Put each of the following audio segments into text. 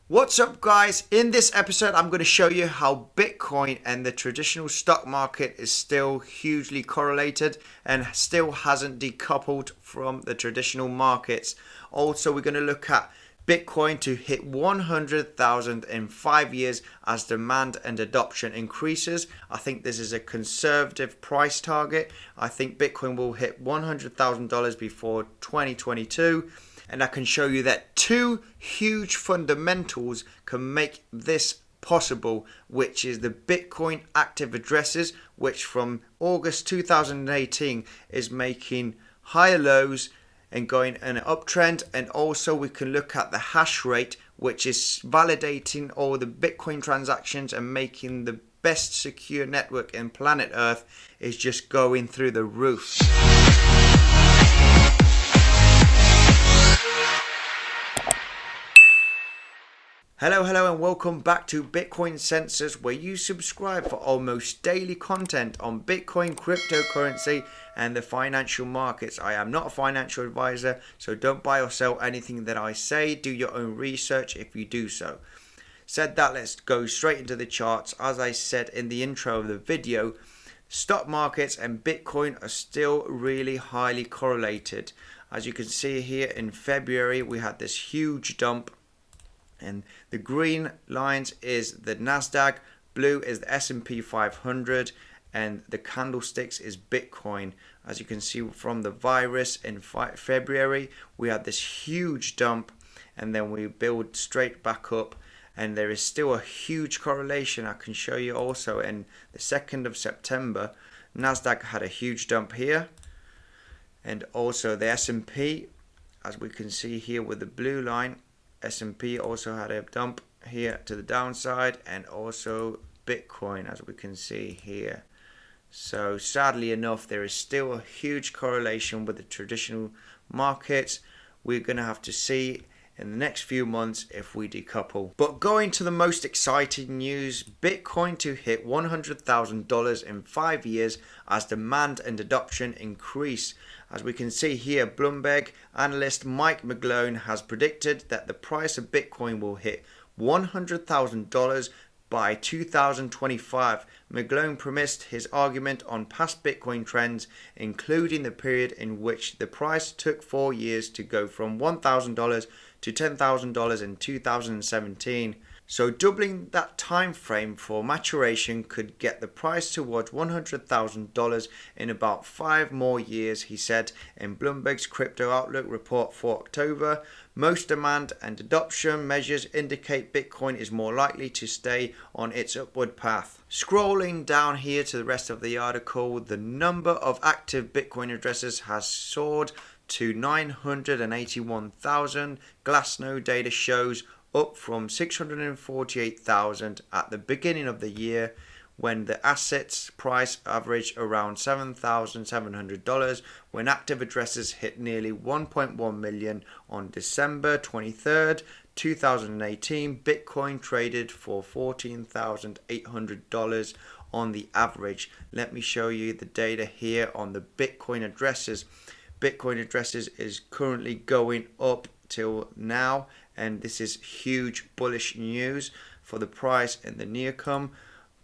What's up, guys? In this episode, I'm going to show you how Bitcoin and the traditional stock market is still hugely correlated and still hasn't decoupled from the traditional markets. Also, we're going to look at Bitcoin to hit 100,000 in 5 years as demand and adoption increases. I think this is a conservative price target. I think Bitcoin will hit $100,000 before 2022. And I can show you that two huge fundamentals can make this possible, which is the Bitcoin active addresses, which from August 2018 is making higher lows and going in an uptrend. And also we can look at the hash rate, which is validating all the Bitcoin transactions and making the best secure network in planet Earth is just going through the roof. Hello and welcome back to Bitcoin Sensors, where you subscribe for almost daily content on Bitcoin, cryptocurrency and the financial markets. I am not a financial advisor, so don't buy or sell anything that I say. Do your own research if you do so. Said that, let's go straight into the charts. As I said in the intro of the video, stock markets and Bitcoin are still really highly correlated. As you can see here, in February we had this huge dump. And the green lines is the Nasdaq, blue is the S&P 500, and the candlesticks is Bitcoin. As you can see from the virus in February, we had this huge dump and then we build straight back up, and there is still a huge correlation. I can show you also in the 2nd of September, Nasdaq had a huge dump here, and also the S&P, as we can see here with the blue line, S&P also had a dump here to the downside, and also Bitcoin, as we can see here. So sadly enough, there is still a huge correlation with the traditional markets. We're going to have to see in the next few months if we decouple. But going to the most exciting news, Bitcoin to hit $100,000 in 5 years as demand and adoption increase. As we can see here, Bloomberg analyst Mike McGlone has predicted that the price of Bitcoin will hit $100,000 by 2025. McGlone premised his argument on past Bitcoin trends, including the period in which the price took 4 years to go from $1,000 to $10,000 in 2017. So doubling that time frame for maturation could get the price towards $100,000 in about 5 more years, he said in Bloomberg's Crypto Outlook report for October. Most demand and adoption measures indicate Bitcoin is more likely to stay on its upward path. Scrolling down here to the rest of the article, the number of active Bitcoin addresses has soared to 981,000. Glassnode data shows, up from 648,000 at the beginning of the year, when the asset's price averaged around $7,700, when active addresses hit nearly 1.1 million on December 23rd, 2018. Bitcoin traded for $14,800 on the average. Let me show you the data here on the Bitcoin addresses. Bitcoin addresses is currently going up till now, and this is huge bullish news for the price in the near come.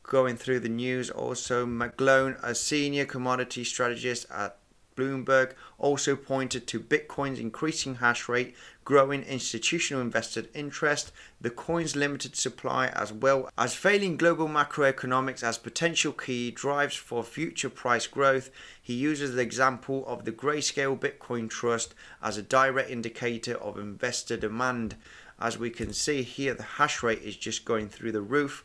Going through the news also, McGlone, a senior commodity strategist at Bloomberg, also pointed to Bitcoin's increasing hash rate, growing institutional investor interest, the coin's limited supply, as well as failing global macroeconomics as potential key drives for future price growth. He uses the example of the Grayscale Bitcoin Trust as a direct indicator of investor demand. As we can see here, the hash rate is just going through the roof.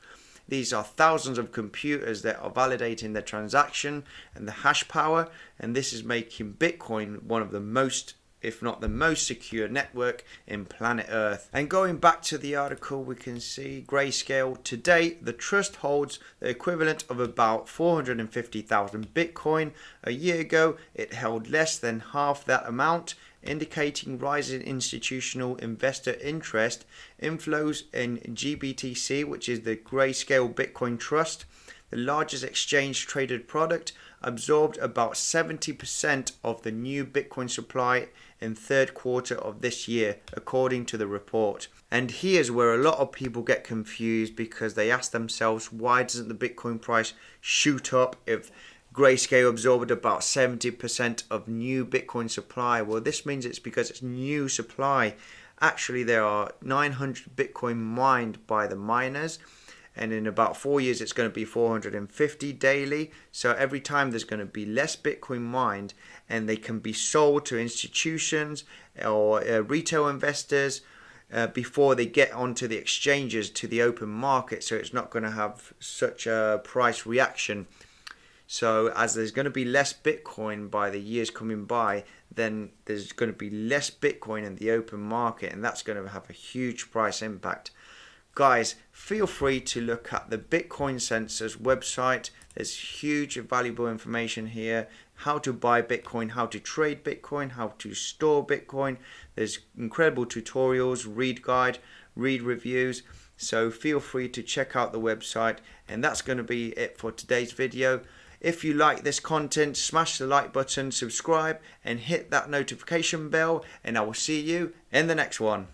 These are thousands of computers that are validating the transaction and the hash power, and this is making Bitcoin one of the most, if not the most secure network in planet Earth. And going back to the article, we can see Grayscale. Today, the trust holds the equivalent of about 450,000 Bitcoin. A year ago, it held less than half that amount, indicating rising institutional investor interest. Inflows in GBTC, which is the Grayscale Bitcoin Trust, the largest exchange traded product, absorbed about 70% of the new Bitcoin supply in third quarter of this year, according to the report. And here's where a lot of people get confused, because they ask themselves, why doesn't the Bitcoin price shoot up if Grayscale absorbed about 70% of new Bitcoin supply? Well, this means it's because it's new supply. Actually, there are 900 Bitcoin mined by the miners, and in about 4 years it's going to be 450 daily. So every time there's going to be less Bitcoin mined, and they can be sold to institutions or retail investors before they get onto the exchanges, to the open market. So it's not going to have such a price reaction. So as there's going to be less Bitcoin by the years coming by, then there's going to be less Bitcoin in the open market, and that's going to have a huge price impact. Guys, feel free to look at the Bitcoin Census website. There's huge valuable information here. How to buy Bitcoin, how to trade Bitcoin, how to store Bitcoin. There's incredible tutorials, read guide, read reviews. So feel free to check out the website. And that's going to be it for today's video. If you like this content, smash the like button, subscribe, and hit that notification bell. And I will see you in the next one.